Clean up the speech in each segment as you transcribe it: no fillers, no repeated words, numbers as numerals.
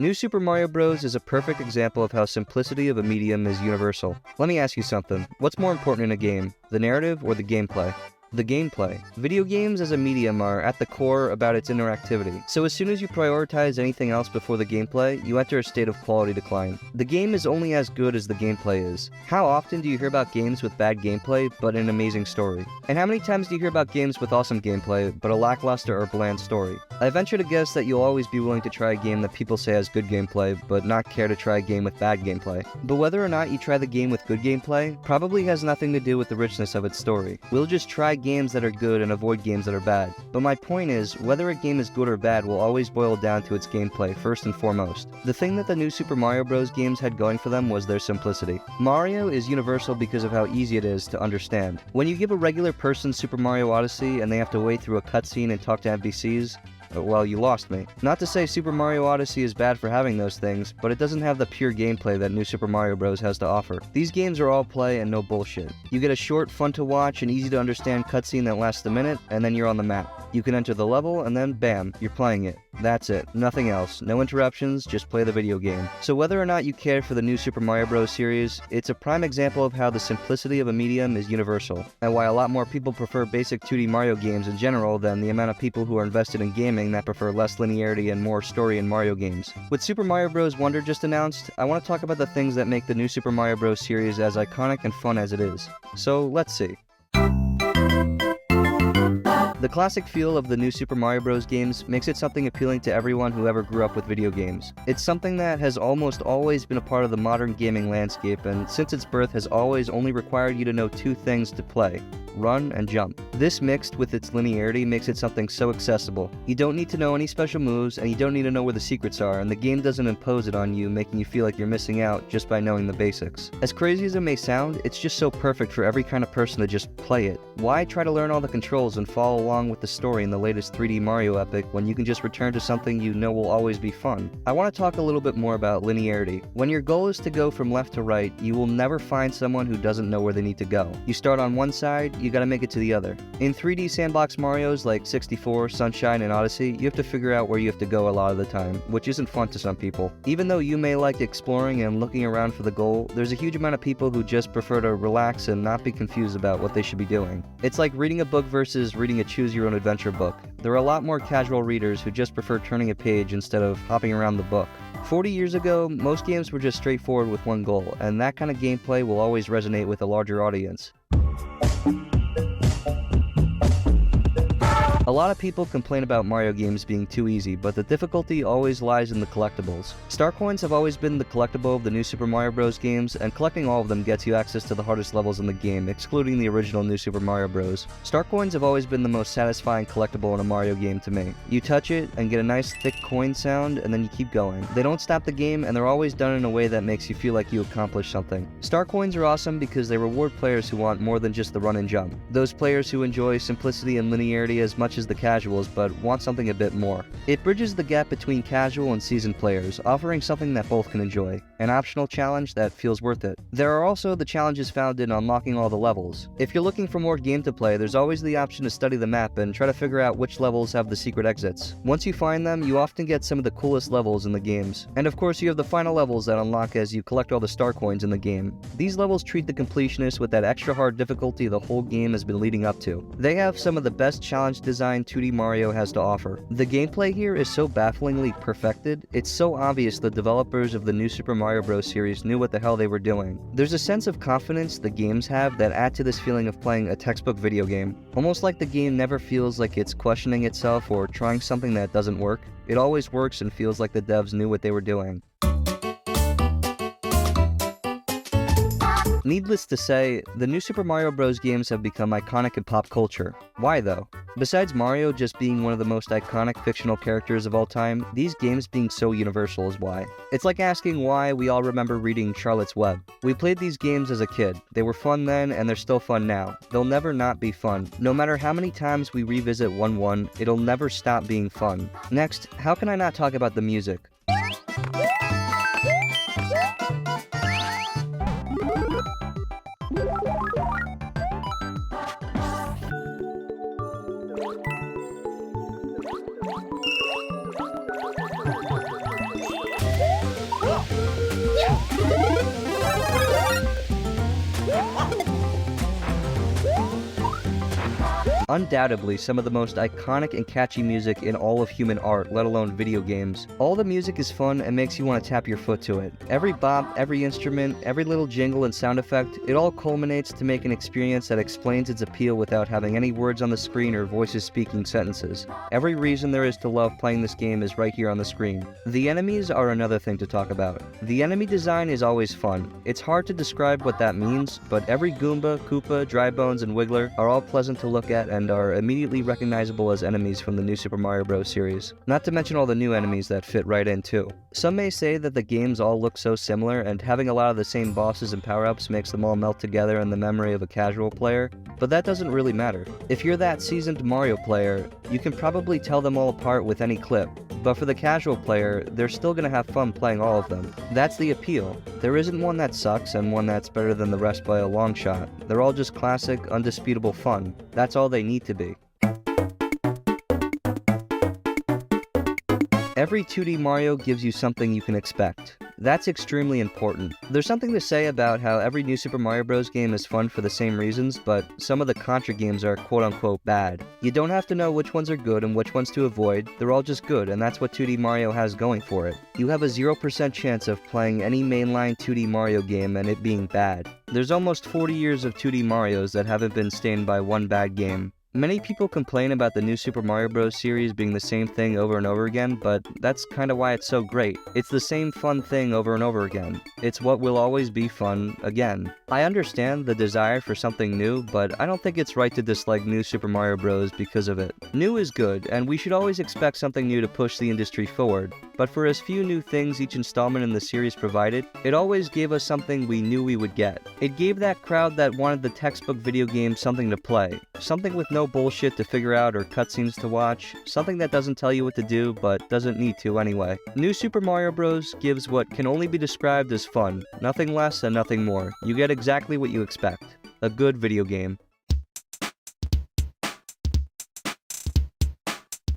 New Super Mario Bros. Is a perfect example of how simplicity of a medium is universal. Let me ask you something. What's more important in a game, the narrative or the gameplay? The gameplay. Video games as a medium are at the core about its interactivity, so as soon as you prioritize anything else before the gameplay, you enter a state of quality decline. The game is only as good as the gameplay is. How often do you hear about games with bad gameplay but an amazing story? And how many times do you hear about games with awesome gameplay but a lackluster or bland story? I venture to guess that you'll always be willing to try a game that people say has good gameplay but not care to try a game with bad gameplay. But whether or not you try the game with good gameplay probably has nothing to do with the richness of its story. We'll just try games that are good and avoid games that are bad. But my point is, whether a game is good or bad will always boil down to its gameplay first and foremost. The thing that the new Super Mario Bros. Games had going for them was their simplicity. Mario is universal because of how easy it is to understand. When you give a regular person Super Mario Odyssey and they have to wade through a cutscene and talk to NPCs, well, you lost me. Not to say Super Mario Odyssey is bad for having those things, but it doesn't have the pure gameplay that New Super Mario Bros. Has to offer. These games are all play and no bullshit. You get a short, fun to watch, and easy to understand cutscene that lasts a minute, and then you're on the map. You can enter the level, and then bam, you're playing it. That's it. Nothing else. No interruptions, just play the video game. So whether or not you care for the new Super Mario Bros. Series, it's a prime example of how the simplicity of a medium is universal, and why a lot more people prefer basic 2D Mario games in general than the amount of people who are invested in gaming that prefer less linearity and more story in Mario games. With Super Mario Bros. Wonder just announced, I want to talk about the things that make the new Super Mario Bros. Series as iconic and fun as it is. So let's see. The classic feel of the new Super Mario Bros. Games makes it something appealing to everyone who ever grew up with video games. It's something that has almost always been a part of the modern gaming landscape, and since its birth has always only required you to know two things to play: run and jump. This mixed with its linearity makes it something so accessible. You don't need to know any special moves, and you don't need to know where the secrets are, and the game doesn't impose it on you, making you feel like you're missing out just by knowing the basics. As crazy as it may sound, it's just so perfect for every kind of person to just play it. Why try to learn all the controls and follow along with the story in the latest 3D Mario epic when you can just return to something you know will always be fun? I want to talk a little bit more about linearity. When your goal is to go from left to right, you will never find someone who doesn't know where they need to go. You start on one side, you gotta make it to the other. In 3D sandbox Marios like 64, Sunshine, and Odyssey, you have to figure out where you have to go a lot of the time, which isn't fun to some people. Even though you may like exploring and looking around for the goal, there's a huge amount of people who just prefer to relax and not be confused about what they should be doing. It's like reading a book versus reading a choose-your-own adventure book. There are a lot more casual readers who just prefer turning a page instead of hopping around the book. 40 years ago, most games were just straightforward with one goal, and that kind of gameplay will always resonate with a larger audience. A lot of people complain about Mario games being too easy, but the difficulty always lies in the collectibles. Star Coins have always been the collectible of the new Super Mario Bros. Games, and collecting all of them gets you access to the hardest levels in the game, excluding the original new Super Mario Bros. Star Coins have always been the most satisfying collectible in a Mario game to me. You touch it and get a nice thick coin sound, and then you keep going. They don't stop the game, and they're always done in a way that makes you feel like you accomplished something. Star Coins are awesome because they reward players who want more than just the run and jump. Those players who enjoy simplicity and linearity as much as the casuals, but want something a bit more. It bridges the gap between casual and seasoned players, offering something that both can enjoy, an optional challenge that feels worth it. There are also the challenges found in unlocking all the levels. If you're looking for more game to play, there's always the option to study the map and try to figure out which levels have the secret exits. Once you find them, you often get some of the coolest levels in the games. And of course, you have the final levels that unlock as you collect all the star coins in the game. These levels treat the completionist with that extra hard difficulty the whole game has been leading up to. They have some of the best challenge design 2D Mario has to offer. The gameplay here is so bafflingly perfected, it's so obvious the developers of the new Super Mario Bros. Series knew what the hell they were doing. There's a sense of confidence the games have that add to this feeling of playing a textbook video game. Almost like the game never feels like it's questioning itself or trying something that doesn't work. It always works and feels like the devs knew what they were doing. Needless to say, the new Super Mario Bros. Games have become iconic in pop culture. Why though? Besides Mario just being one of the most iconic fictional characters of all time, these games being so universal is why. It's like asking why we all remember reading Charlotte's Web. We played these games as a kid. They were fun then, and they're still fun now. They'll never not be fun. No matter how many times we revisit 1-1, it'll never stop being fun. Next, how can I not talk about the music? undoubtedly some of the most iconic and catchy music in all of human art, let alone video games. All the music is fun and makes you want to tap your foot to it. Every bop, every instrument, every little jingle and sound effect, it all culminates to make an experience that explains its appeal without having any words on the screen or voices speaking sentences. Every reason there is to love playing this game is right here on the screen. The enemies are another thing to talk about. The enemy design is always fun. It's hard to describe what that means, but every Goomba, Koopa, Drybones, and Wiggler are all pleasant to look at and are immediately recognizable as enemies from the new Super Mario Bros. Series. Not to mention all the new enemies that fit right in too. Some may say that the games all look so similar, and having a lot of the same bosses and power-ups makes them all melt together in the memory of a casual player, but that doesn't really matter. If you're that seasoned Mario player, you can probably tell them all apart with any clip, but for the casual player, they're still gonna have fun playing all of them. That's the appeal. There isn't one that sucks and one that's better than the rest by a long shot. They're all just classic, undisputable fun. That's all they need to be. Every 2D Mario gives you something you can expect. That's extremely important. There's something to say about how every new Super Mario Bros. Game is fun for the same reasons, but some of the Contra games are quote-unquote bad. You don't have to know which ones are good and which ones to avoid, they're all just good, and that's what 2D Mario has going for it. You have a 0% chance of playing any mainline 2D Mario game and it being bad. There's almost 40 years of 2D Marios that haven't been stained by one bad game. Many people complain about the new Super Mario Bros. Series being the same thing over and over again, but that's kinda why it's so great. It's the same fun thing over and over again. It's what will always be fun again. I understand the desire for something new, but I don't think it's right to dislike new Super Mario Bros. Because of it. New is good, and we should always expect something new to push the industry forward. But for as few new things each installment in the series provided, it always gave us something we knew we would get. It gave that crowd that wanted the textbook video game something to play. Something with no bullshit to figure out or cutscenes to watch. Something that doesn't tell you what to do, but doesn't need to anyway. New Super Mario Bros. Gives what can only be described as fun. Nothing less and nothing more. You get exactly what you expect. A good video game.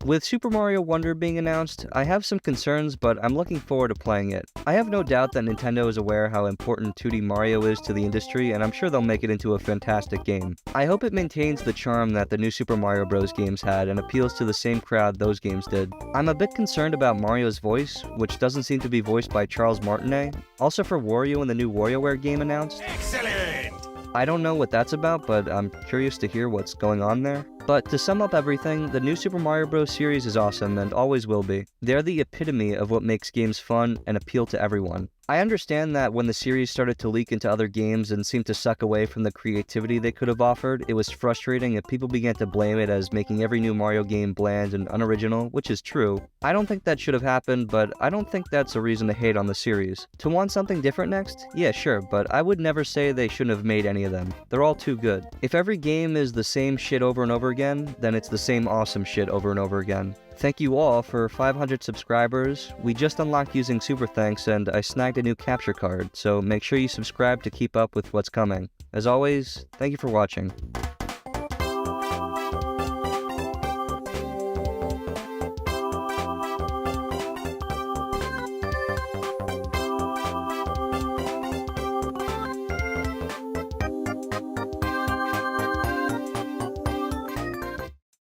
With Super Mario Wonder being announced, I have some concerns, but I'm looking forward to playing it. I have no doubt that Nintendo is aware how important 2D Mario is to the industry, and I'm sure they'll make it into a fantastic game. I hope it maintains the charm that the new Super Mario Bros. Games had and appeals to the same crowd those games did. I'm a bit concerned about Mario's voice, which doesn't seem to be voiced by Charles Martinet. Also for Wario in the new WarioWare game announced. Excellent! I don't know what that's about, but I'm curious to hear what's going on there. But to sum up everything, the new Super Mario Bros. Series is awesome and always will be. They're the epitome of what makes games fun and appeal to everyone. I understand that when the series started to leak into other games and seemed to suck away from the creativity they could have offered, it was frustrating and people began to blame it as making every new Mario game bland and unoriginal, which is true. I don't think that should have happened, but I don't think that's a reason to hate on the series. To want something different next? Yeah, sure, but I would never say they shouldn't have made any of them. They're all too good. If every game is the same shit over and over again, then it's the same awesome shit over and over again. Thank you all for 500 subscribers. We just unlocked using Super Thanks and I snagged a new capture card, so make sure you subscribe to keep up with what's coming. As always, thank you for watching.